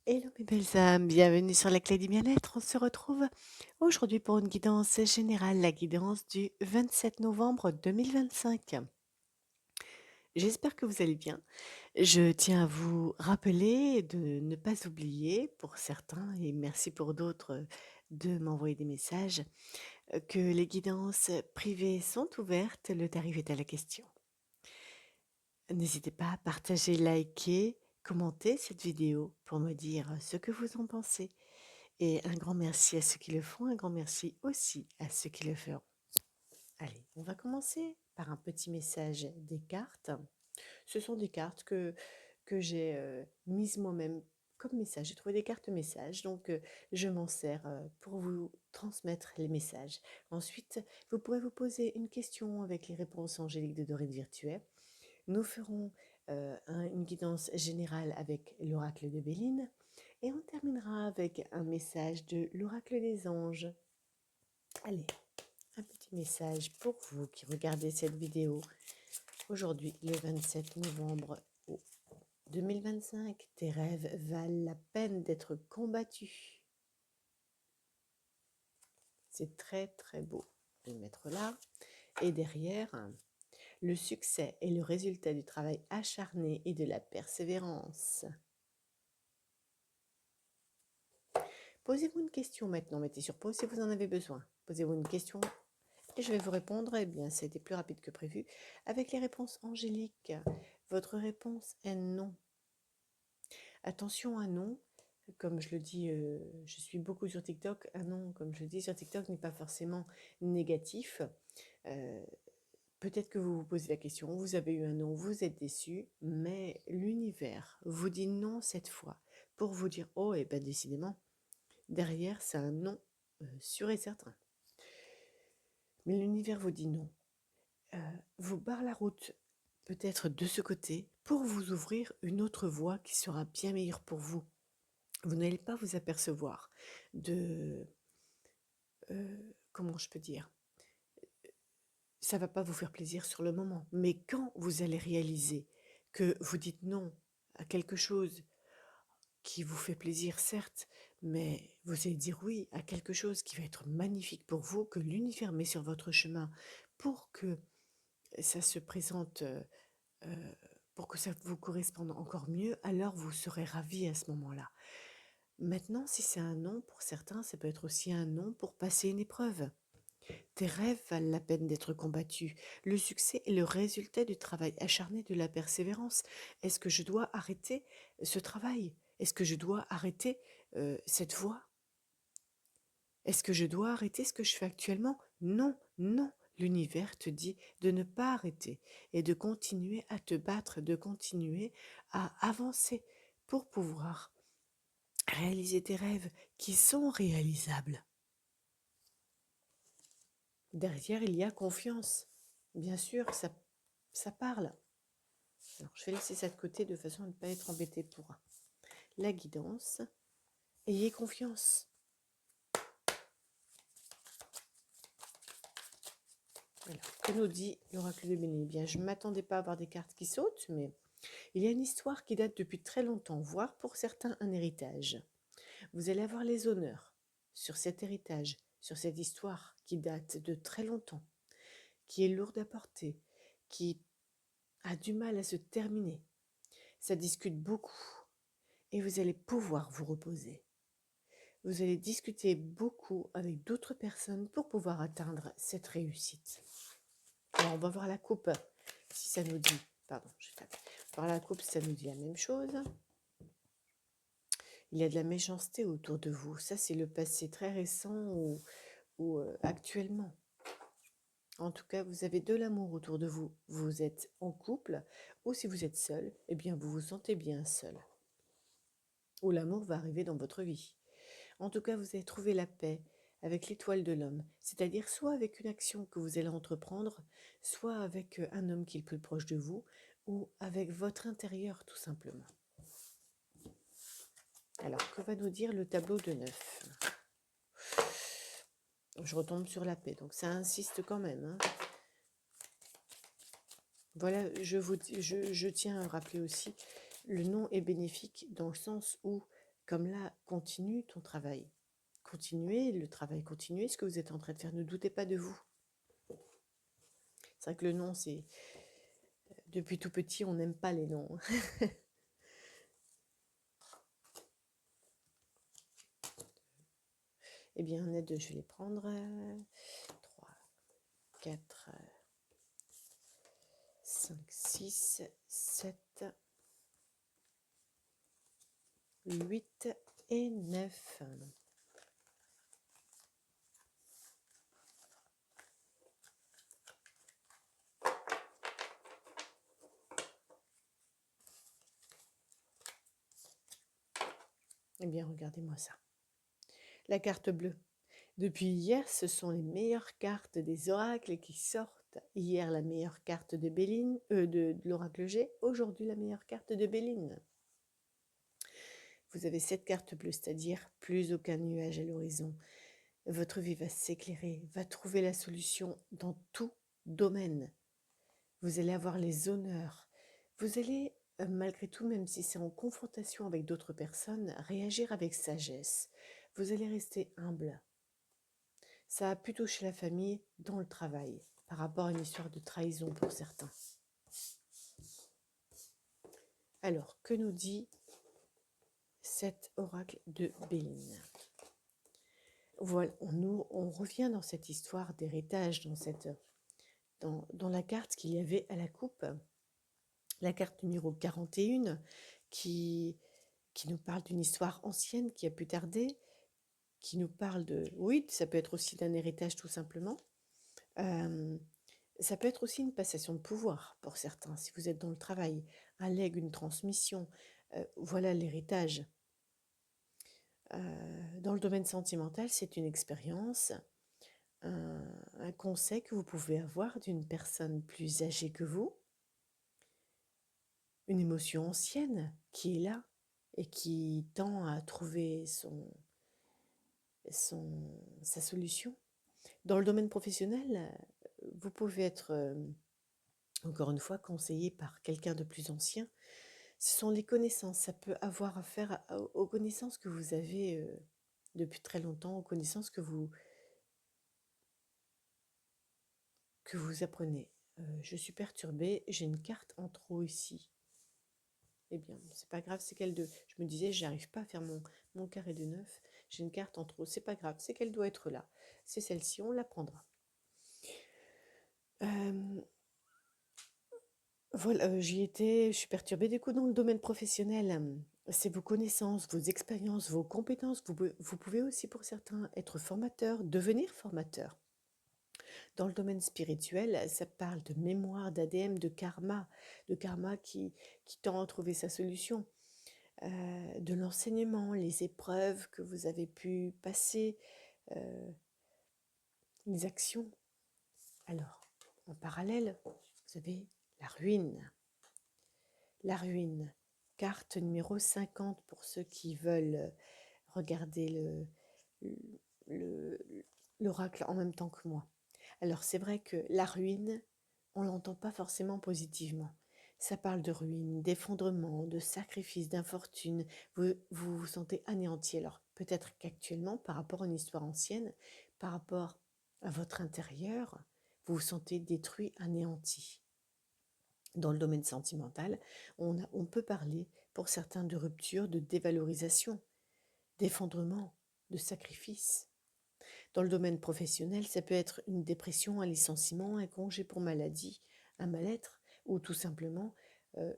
Hello mes belles âmes, bienvenue sur la clé du bien-être. On se retrouve aujourd'hui pour une guidance générale, la guidance du 27 novembre 2025. J'espère que vous allez bien. Je tiens à vous rappeler de ne pas oublier pour certains, et merci pour d'autres, de m'envoyer des messages, que les guidances privées sont ouvertes, le tarif est à la question. N'hésitez pas à partager, liker, commenter cette vidéo pour me dire ce que vous en pensez. Et un grand merci à ceux qui le font, un grand merci aussi à ceux qui le feront. Allez, on va commencer par un petit message des cartes. Ce sont des cartes que j'ai mises moi-même comme message. J'ai trouvé des cartes messages, donc je m'en sers pour vous transmettre les messages. Ensuite, vous pourrez vous poser une question avec les réponses angéliques de Dorine Virtuelle. Nous ferons une guidance générale avec l'oracle de Béline et on terminera avec un message de l'oracle des anges. Allez, un petit message pour vous qui regardez cette vidéo aujourd'hui, le 27 novembre 2025. Tes rêves valent la peine d'être combattus. C'est très très beau. Je vais le mettre là. Et derrière, le succès est le résultat du travail acharné et de la persévérance. Posez-vous une question maintenant, mettez sur pause si vous en avez besoin. Posez-vous une question et je vais vous répondre. Eh bien, ça a été plus rapide que prévu. Avec les réponses angéliques, votre réponse est non. Attention, un non, comme je le dis, je suis beaucoup sur TikTok. Un non, comme je le dis sur TikTok, n'est pas forcément négatif. Euh, Peut-être que vous vous posez la question, vous avez eu un non, vous êtes déçu, mais l'univers vous dit non cette fois pour vous dire, oh, et bien décidément, derrière, c'est un non sûr et certain. Mais l'univers vous dit non. Vous barre la route peut-être de ce côté pour vous ouvrir une autre voie qui sera bien meilleure pour vous. Vous n'allez pas vous apercevoir de... comment je peux dire? Ça va pas vous faire plaisir sur le moment. Mais quand vous allez réaliser que vous dites non à quelque chose qui vous fait plaisir, certes, mais vous allez dire oui à quelque chose qui va être magnifique pour vous, que l'univers met sur votre chemin pour que ça se présente, pour que ça vous corresponde encore mieux, alors vous serez ravis à ce moment-là. Maintenant, si c'est un non pour certains, ça peut être aussi un non pour passer une épreuve. Tes rêves valent la peine d'être combattus. Le succès est le résultat du travail acharné, de la persévérance. Est-ce que je dois arrêter ce travail? Est-ce que je dois arrêter cette voie? Est-ce que je dois arrêter ce que je fais actuellement? Non, non. L'univers te dit de ne pas arrêter et de continuer à te battre, de continuer à avancer pour pouvoir réaliser tes rêves qui sont réalisables. Derrière, il y a confiance. Bien sûr, ça parle. Alors, je vais laisser ça de côté de façon à ne pas être embêtée pour la guidance. Ayez confiance. Alors, que nous dit l'oracle de Bénin? Eh bien, je ne m'attendais pas à avoir des cartes qui sautent, mais il y a une histoire qui date depuis très longtemps, voire pour certains un héritage. Vous allez avoir les honneurs sur cet héritage, sur cette histoire qui date de très longtemps, qui est lourde à porter, qui a du mal à se terminer. Ça discute beaucoup et vous allez pouvoir vous reposer. Vous allez discuter beaucoup avec d'autres personnes pour pouvoir atteindre cette réussite. Alors, on va voir la coupe si ça nous dit. Pardon, je tape. On va voir la coupe si ça nous dit la même chose. Il y a de la méchanceté autour de vous. Ça, c'est le passé très récent ou actuellement. En tout cas, vous avez de l'amour autour de vous. Vous êtes en couple ou si vous êtes seul, eh bien, vous vous sentez bien seul. Ou l'amour va arriver dans votre vie. En tout cas, vous allez trouver la paix avec l'étoile de l'homme, c'est-à-dire soit avec une action que vous allez entreprendre, soit avec un homme qui est le plus proche de vous, ou avec votre intérieur tout simplement. Alors, que va nous dire le tableau de 9? Je retombe sur la paix, donc ça insiste quand même, hein. Voilà, je tiens à rappeler aussi, le non est bénéfique dans le sens où Comme là, continue ton travail. Continuez le travail, continuez ce que vous êtes en train de faire. Ne doutez pas de vous. C'est vrai que le non, c'est... Depuis tout petit, on n'aime pas les noms. Eh bien, on est deux, je vais les prendre. 3, 4, 5, 6, 7, 8 et 9. Eh bien, regardez-moi ça. La carte bleue. Depuis hier, ce sont les meilleures cartes des oracles qui sortent. Hier, la meilleure carte de Béline, de l'oracle G. Aujourd'hui, la meilleure carte de Béline. Vous avez cette carte bleue, c'est-à-dire plus aucun nuage à l'horizon. Votre vie va s'éclairer, va trouver la solution dans tout domaine. Vous allez avoir les honneurs. Vous allez, malgré tout, même si c'est en confrontation avec d'autres personnes, réagir avec sagesse. Vous allez rester humble. Ça a pu toucher la famille dans le travail, par rapport à une histoire de trahison pour certains. Alors, que nous dit cet oracle de Béline? Voilà, on revient dans cette histoire d'héritage, dans la carte qu'il y avait à la coupe, la carte numéro 41, qui nous parle d'une histoire ancienne qui a pu tarder, qui nous parle de... Oui, ça peut être aussi d'un héritage tout simplement. Ça peut être aussi une passation de pouvoir pour certains, si vous êtes dans le travail, un legs, une transmission. Voilà l'héritage. Dans le domaine sentimental, c'est une expérience, un conseil que vous pouvez avoir d'une personne plus âgée que vous, une émotion ancienne qui est là et qui tend à trouver sa solution. Dans le domaine professionnel, vous pouvez être, encore une fois, conseillé par quelqu'un de plus ancien. Ce sont les connaissances, ça peut avoir affaire aux connaissances que vous avez depuis très longtemps, aux connaissances que vous apprenez. Je suis perturbée, j'ai une carte en trop ici. Eh bien, c'est pas grave, c'est qu'elle de... Je me disais, j'arrive pas à faire mon carré de 9. J'ai une carte en trop, c'est pas grave, c'est qu'elle doit être là. C'est celle-ci, on la prendra. Voilà, j'y étais, je suis perturbée. Du coup, dans le domaine professionnel, c'est vos connaissances, vos expériences, vos compétences. Vous pouvez aussi, pour certains, être formateur, devenir formateur. Dans le domaine spirituel, ça parle de mémoire, d'ADN, de karma qui tend à trouver sa solution. De l'enseignement, les épreuves que vous avez pu passer, les actions. Alors, en parallèle, vous avez la ruine. La ruine, carte numéro 50 pour ceux qui veulent regarder l'oracle en même temps que moi. Alors c'est vrai que la ruine, on ne l'entend pas forcément positivement. Ça parle de ruine, d'effondrement, de sacrifice, d'infortune. Vous sentez anéanti. Alors peut-être qu'actuellement, par rapport à une histoire ancienne, par rapport à votre intérieur, vous vous sentez détruit, anéanti. Dans le domaine sentimental, on peut parler pour certains de rupture, de dévalorisation, d'effondrement, de sacrifice. Dans le domaine professionnel, ça peut être une dépression, un licenciement, un congé pour maladie, un mal-être ou tout simplement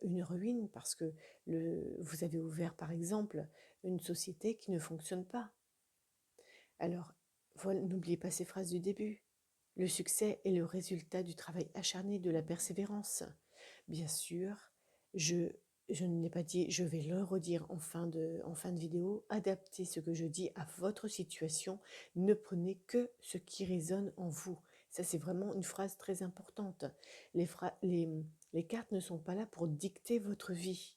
une ruine parce que vous avez ouvert par exemple une société qui ne fonctionne pas. Alors, voilà, n'oubliez pas ces phrases du début. Le succès est le résultat du travail acharné, de la persévérance. Bien sûr, je ne l'ai pas dit, je vais le redire en fin de vidéo. Adaptez ce que je dis à votre situation. Ne prenez que ce qui résonne en vous. Ça, c'est vraiment une phrase très importante. Les cartes ne sont pas là pour dicter votre vie.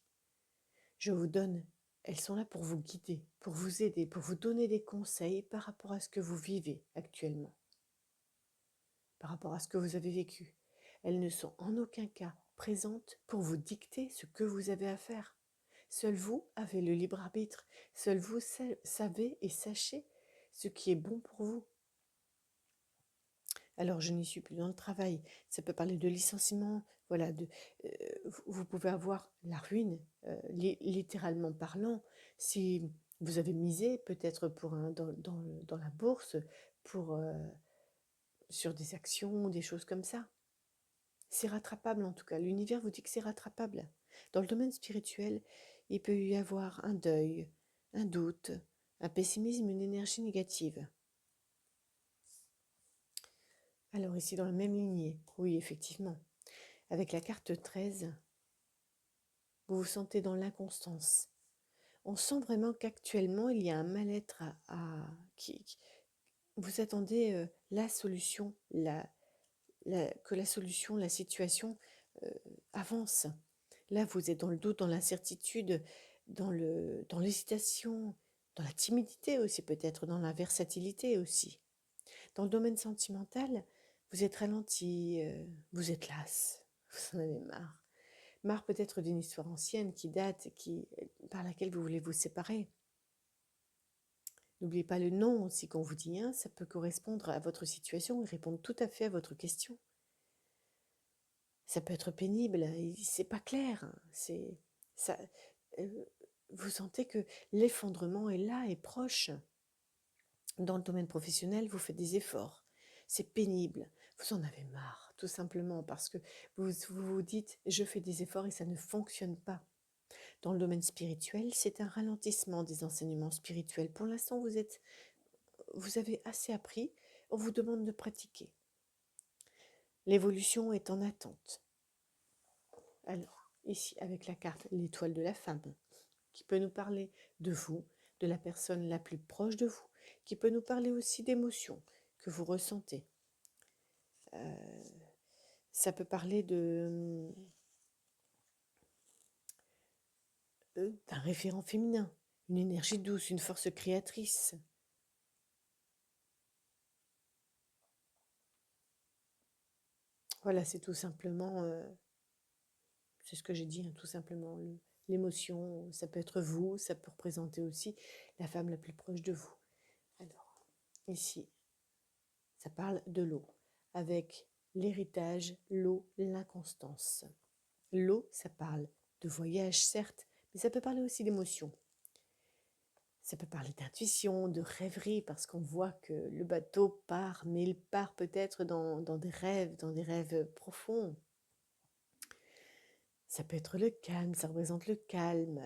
Je vous donne, elles sont là pour vous guider, pour vous aider, pour vous donner des conseils par rapport à ce que vous vivez actuellement, par rapport à ce que vous avez vécu. Elles ne sont en aucun cas présentes pour vous dicter ce que vous avez à faire. Seul vous avez le libre arbitre. Seul vous savez et sachez ce qui est bon pour vous. Alors, je n'y suis plus dans le travail. Ça peut parler de licenciement, voilà, vous pouvez avoir la ruine, littéralement parlant, si vous avez misé peut-être dans la bourse, pour, sur des actions, des choses comme ça. C'est rattrapable en tout cas. L'univers vous dit que c'est rattrapable. Dans le domaine spirituel, il peut y avoir un deuil, un doute, un pessimisme, une énergie négative. Alors ici, dans la même lignée, oui, effectivement. Avec la carte 13, vous vous sentez dans l'inconstance. On sent vraiment qu'actuellement, il y a un mal-être vous attendez la solution, que la solution, la situation euh, avance. Là, vous êtes dans le doute, dans l'incertitude, dans l'hésitation, dans la timidité aussi peut-être, dans la versatilité aussi. Dans le domaine sentimental, vous êtes ralenti, vous êtes lasse, vous en avez marre. Marre peut-être d'une histoire ancienne qui date, par laquelle vous voulez vous séparer. N'oubliez pas le nom aussi qu'on vous dit, hein, ça peut correspondre à votre situation et répondre tout à fait à votre question. Ça peut être pénible, c'est pas clair, hein, ça, euh, vous sentez que l'effondrement est là, est proche. Dans le domaine professionnel, vous faites des efforts. C'est pénible. Vous en avez marre, tout simplement, parce que vous dites, je fais des efforts et ça ne fonctionne pas. Dans le domaine spirituel, c'est un ralentissement des enseignements spirituels. Pour l'instant, vous avez assez appris. On vous demande de pratiquer. L'évolution est en attente. Alors, ici, avec la carte l'étoile de la femme, qui peut nous parler de vous, de la personne la plus proche de vous, qui peut nous parler aussi d'émotions que vous ressentez. Ça peut parler d'un référent féminin, une énergie douce, une force créatrice. Voilà, c'est tout simplement, c'est ce que j'ai dit, hein, tout simplement, l'émotion. Ça peut être vous, ça peut représenter aussi la femme la plus proche de vous. Alors, ici, ça parle de l'eau, avec l'héritage, l'eau, l'inconstance. L'eau, ça parle de voyage, certes, mais ça peut parler aussi d'émotion. Ça peut parler d'intuition, de rêverie, parce qu'on voit que le bateau part, mais il part peut-être dans des rêves profonds. Ça peut être le calme, ça représente le calme,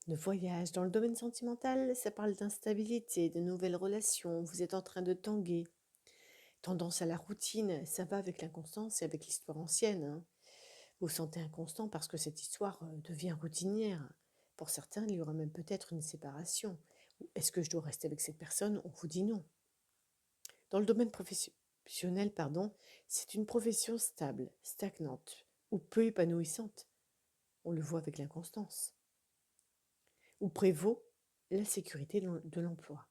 le voyage. Dans le domaine sentimental, ça parle d'instabilité, de nouvelles relations, vous êtes en train de tanguer. Tendance à la routine, ça va avec l'inconstance et avec l'histoire ancienne, hein. Vous vous sentez inconstant parce que cette histoire devient routinière. Pour certains, il y aura même peut-être une séparation. Est-ce que je dois rester avec cette personne? On vous dit non. Dans le domaine professionnel, pardon, c'est une profession stable, stagnante ou peu épanouissante. On le voit avec l'inconstance. Où prévaut la sécurité de l'emploi.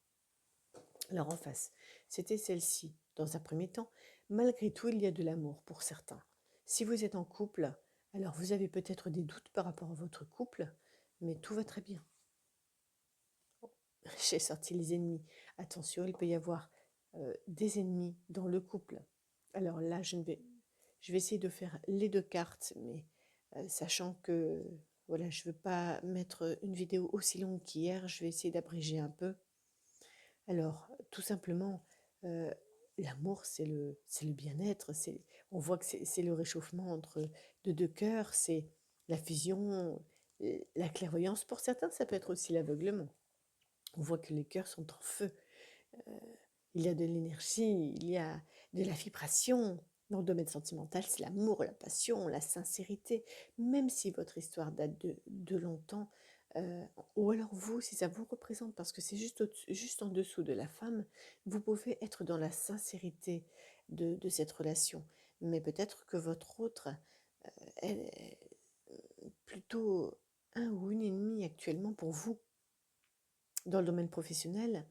Alors en face, c'était celle-ci. Dans un premier temps, malgré tout, il y a de l'amour pour certains. Si vous êtes en couple, alors vous avez peut-être des doutes par rapport à votre couple, mais tout va très bien. J'ai sorti les ennemis. Attention, il peut y avoir des ennemis dans le couple. Alors là, je vais essayer de faire les deux cartes, mais sachant que voilà, je ne veux pas mettre une vidéo aussi longue qu'hier, je vais essayer d'abréger un peu. Alors, tout simplement, euh, l'amour, c'est le bien-être. On voit que c'est le réchauffement entre de deux cœurs, c'est la fusion, la clairvoyance. Pour certains, ça peut être aussi l'aveuglement. On voit que les cœurs sont en feu. Il y a de l'énergie, il y a de la vibration. Dans le domaine sentimental, c'est l'amour, la passion, la sincérité. Même si votre histoire date de longtemps, ou alors vous, si ça vous représente, parce que c'est juste en dessous de la femme, vous pouvez être dans la sincérité de cette relation. Mais peut-être que votre autre, elle est plutôt un ou une ennemie actuellement pour vous. Dans le domaine professionnel,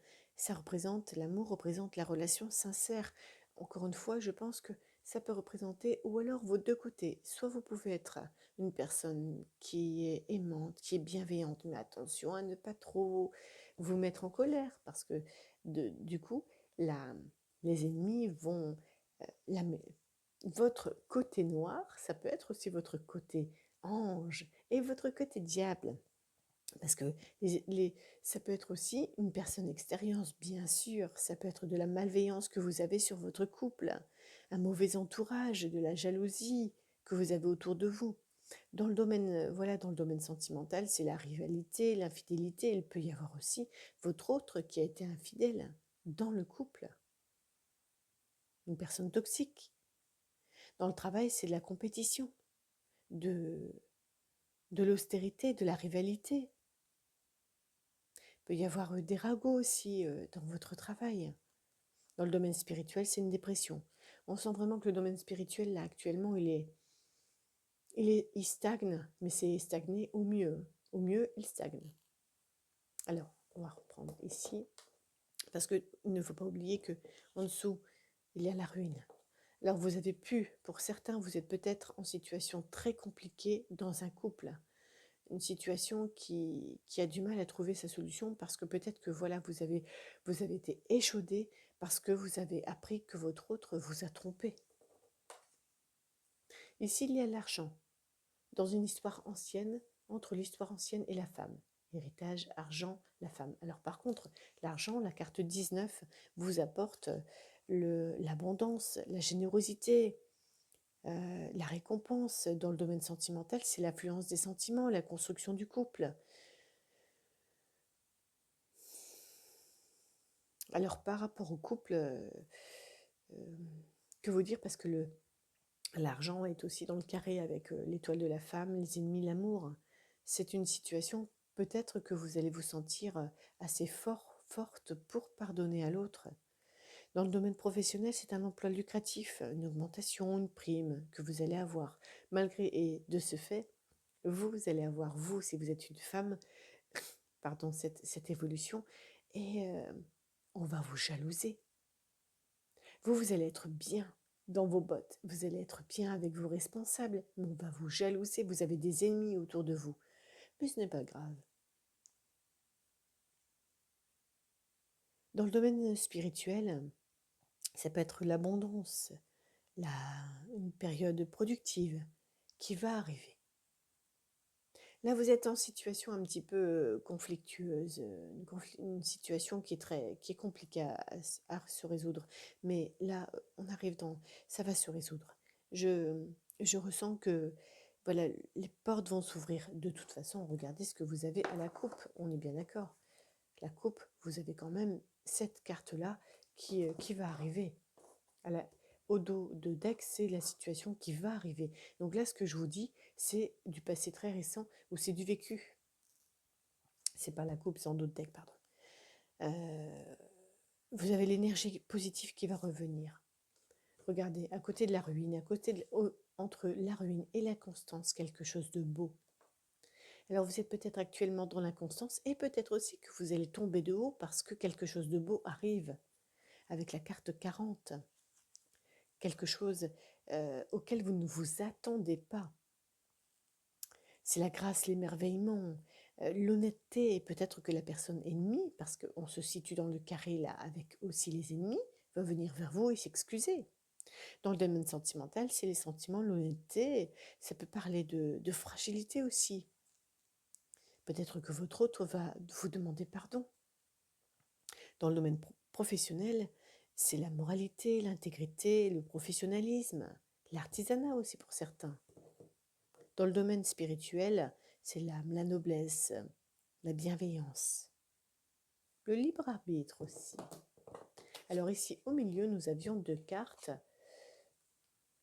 l'amour représente la relation sincère. Encore une fois, je pense que Ça peut représenter, ou alors vos deux côtés. Soit vous pouvez être une personne qui est aimante, qui est bienveillante, mais attention à ne pas trop vous mettre en colère, parce que du coup, la, les ennemis vont... la, votre côté noir, ça peut être aussi votre côté ange et votre côté diable. Parce que ça peut être aussi une personne extérieure, bien sûr. Ça peut être de la malveillance que vous avez sur votre couple, un mauvais entourage, de la jalousie que vous avez autour de vous. Dans le domaine, voilà, dans le domaine sentimental, c'est la rivalité, l'infidélité. Il peut y avoir aussi votre autre qui a été infidèle dans le couple, une personne toxique. Dans le travail, c'est de la compétition, de, de l'austérité, de la rivalité. Il peut y avoir des ragots aussi dans votre travail. Dans le domaine spirituel, c'est une dépression. On sent vraiment que le domaine spirituel, là, actuellement, il stagne, mais c'est stagné au mieux. Au mieux, il stagne. Alors, on va reprendre ici, parce qu'il ne faut pas oublier que en dessous, il y a la ruine. Alors, vous avez pour certains, vous êtes peut-être en situation très compliquée dans un couple. Une situation qui a du mal à trouver sa solution parce que peut-être que voilà, vous avez été échaudé parce que vous avez appris que votre autre vous a trompé. Ici, il y a l'argent dans une histoire ancienne, entre l'histoire ancienne et la femme. Héritage, argent, la femme. Alors par contre, l'argent, la carte 19, vous apporte l'abondance, la générosité, la récompense. Dans le domaine sentimental, c'est l'affluence des sentiments, la construction du couple. Alors par rapport au couple, que vous dire, parce que l'argent est aussi dans le carré avec l'étoile de la femme, les ennemis, l'amour. C'est une situation peut-être que vous allez vous sentir assez forte pour pardonner à l'autre. Dans le domaine professionnel, c'est un emploi lucratif, une augmentation, une prime que vous allez avoir. Et de ce fait, vous allez avoir, vous, si vous êtes une femme, pardon, cette évolution, et on va vous jalouser. Vous allez être bien dans vos bottes, vous allez être bien avec vos responsables, mais on va vous jalouser, vous avez des ennemis autour de vous. Mais ce n'est pas grave. Dans le domaine spirituel, ça peut être l'abondance, une période productive qui va arriver. Là, vous êtes en situation un petit peu conflictueuse, une situation qui est compliquée à se résoudre. Mais là, ça va se résoudre. Je, je ressens que voilà, les portes vont s'ouvrir. De toute façon, regardez ce que vous avez à la coupe. On est bien d'accord. La coupe, vous avez quand même cette carte-là qui va arriver. À la- Au dos de deck, c'est la situation qui va arriver. Donc là, ce que je vous dis, c'est du passé très récent ou c'est du vécu. C'est pas la coupe, c'est en dos de deck, pardon. Euh, vous avez l'énergie positive qui va revenir. Regardez, à côté de la ruine, entre la ruine et la constance, quelque chose de beau. Alors vous êtes peut-être actuellement dans l'inconstance et peut-être aussi que vous allez tomber de haut parce que quelque chose de beau arrive avec la carte 40. Quelque chose auquel vous ne vous attendez pas. C'est la grâce, l'émerveillement, l'honnêteté, et peut-être que la personne ennemie, parce qu'on se situe dans le carré là avec aussi les ennemis, va venir vers vous et s'excuser. Dans le domaine sentimental, c'est les sentiments, l'honnêteté, ça peut parler de fragilité aussi. Peut-être que votre autre va vous demander pardon. Dans le domaine professionnel, c'est la moralité, l'intégrité, le professionnalisme, l'artisanat aussi pour certains. Dans le domaine spirituel, c'est l'âme, la noblesse, la bienveillance, le libre arbitre aussi. Alors ici, au milieu, nous avions deux cartes.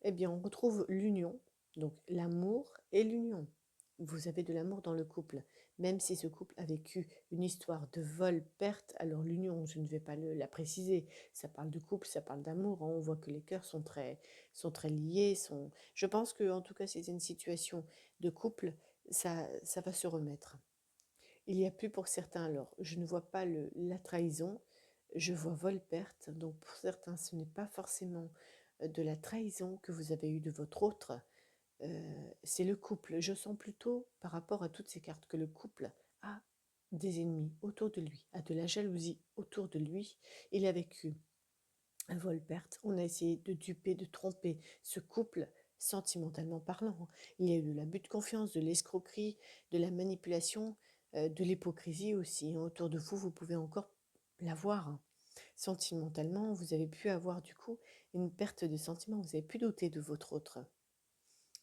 Eh bien, on retrouve l'union, donc l'amour et l'union. Vous avez de l'amour dans le couple, même si ce couple a vécu une histoire de vol, perte. Alors l'union, je ne vais pas la préciser, ça parle de couple, ça parle d'amour, hein. On voit que les cœurs sont très liés. Je pense que, en tout cas, c'est une situation de couple, ça va se remettre. Il y a plus pour certains, alors je ne vois pas la trahison, je vois vol-perte, donc pour certains ce n'est pas forcément de la trahison que vous avez eue de votre autre. C'est le couple. Je sens plutôt, par rapport à toutes ces cartes, que le couple a des ennemis autour de lui, a de la jalousie autour de lui. Il a vécu un vol-perte. On a essayé de duper, de tromper ce couple sentimentalement parlant. Il y a eu de l'abus de confiance, de l'escroquerie, de la manipulation, de l'hypocrisie aussi. Autour de vous, vous pouvez encore l'avoir. Sentimentalement, vous avez pu avoir du coup une perte de sentiment. Vous avez pu douter de votre autre.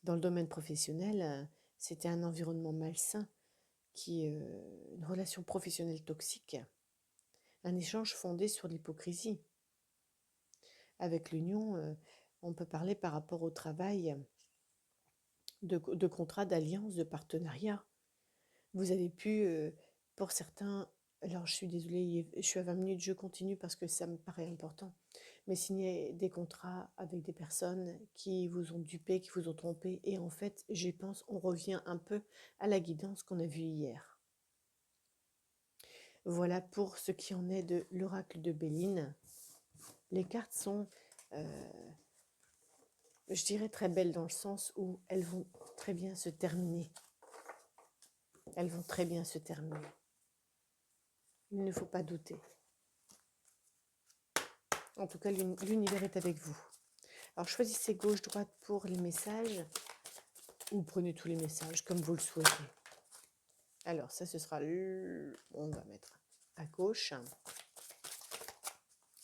Dans le domaine professionnel, c'était un environnement malsain, une relation professionnelle toxique, un échange fondé sur l'hypocrisie. Avec l'union, on peut parler par rapport au travail de contrat, d'alliance, de partenariat. Vous avez pu, pour certains, alors je suis désolée, je suis à 20 minutes, je continue parce que ça me paraît important, mais signer des contrats avec des personnes qui vous ont dupé, qui vous ont trompé, et en fait, je pense, on revient un peu à la guidance qu'on a vue hier. Voilà pour ce qui en est de l'oracle de Béline. Les cartes sont, je dirais, très belles dans le sens où elles vont très bien se terminer. Elles vont très bien se terminer. Il ne faut pas douter. En tout cas, l'univers est avec vous. Alors, choisissez gauche-droite pour les messages ou prenez tous les messages comme vous le souhaitez. Alors, ça, ce sera on va mettre à gauche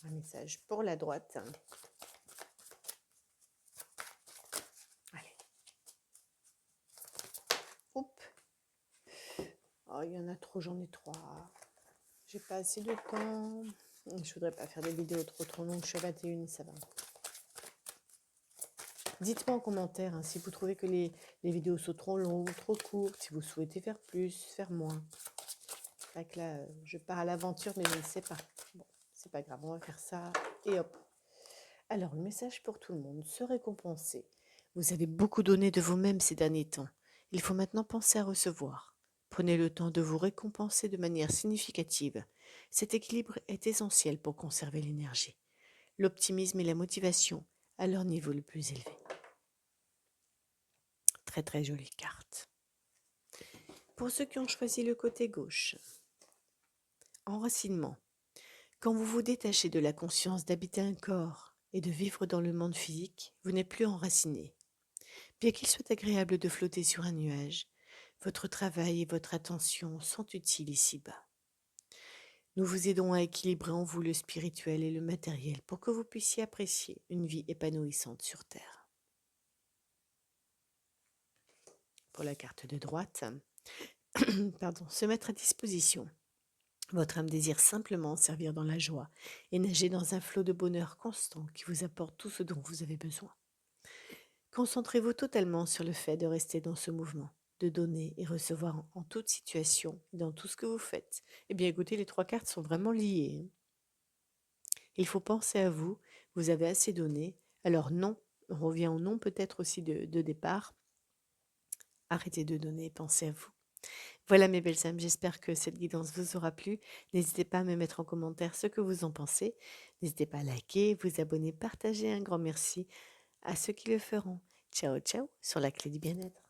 un message pour la droite. Allez. Oups. Oh, il y en a trop, j'en ai 3. J'ai pas assez de temps. Je voudrais pas faire des vidéos trop longues. Je suis à 21, ça va. Dites-moi en commentaire si vous trouvez que les vidéos sont trop longues, trop courtes, si vous souhaitez faire plus, faire moins. C'est vrai que là, je pars à l'aventure, mais je ne sais pas. Bon, c'est pas grave, on va faire ça et hop. Alors, le message pour tout le monde, se récompenser. Vous avez beaucoup donné de vous-même ces derniers temps. Il faut maintenant penser à recevoir. Prenez le temps de vous récompenser de manière significative. Cet équilibre est essentiel pour conserver l'énergie, l'optimisme et la motivation à leur niveau le plus élevé. Très très jolie carte. Pour ceux qui ont choisi le côté gauche, enracinement. Quand vous vous détachez de la conscience d'habiter un corps et de vivre dans le monde physique, vous n'êtes plus enraciné. Bien qu'il soit agréable de flotter sur un nuage, votre travail et votre attention sont utiles ici-bas. Nous vous aidons à équilibrer en vous le spirituel et le matériel pour que vous puissiez apprécier une vie épanouissante sur Terre. Pour la carte de droite, se mettre à disposition. Votre âme désire simplement servir dans la joie et nager dans un flot de bonheur constant qui vous apporte tout ce dont vous avez besoin. Concentrez-vous totalement sur le fait de rester dans ce mouvement, de donner et recevoir en toute situation, dans tout ce que vous faites. Eh bien écoutez, les 3 cartes sont vraiment liées. Il faut penser à vous, vous avez assez donné. Alors non, on revient au non peut-être aussi de départ. Arrêtez de donner, pensez à vous. Voilà mes belles âmes, j'espère que cette guidance vous aura plu. N'hésitez pas à me mettre en commentaire ce que vous en pensez. N'hésitez pas à liker, vous abonner, partager. Un grand merci à ceux qui le feront. Ciao, ciao, sur la clé du bien-être.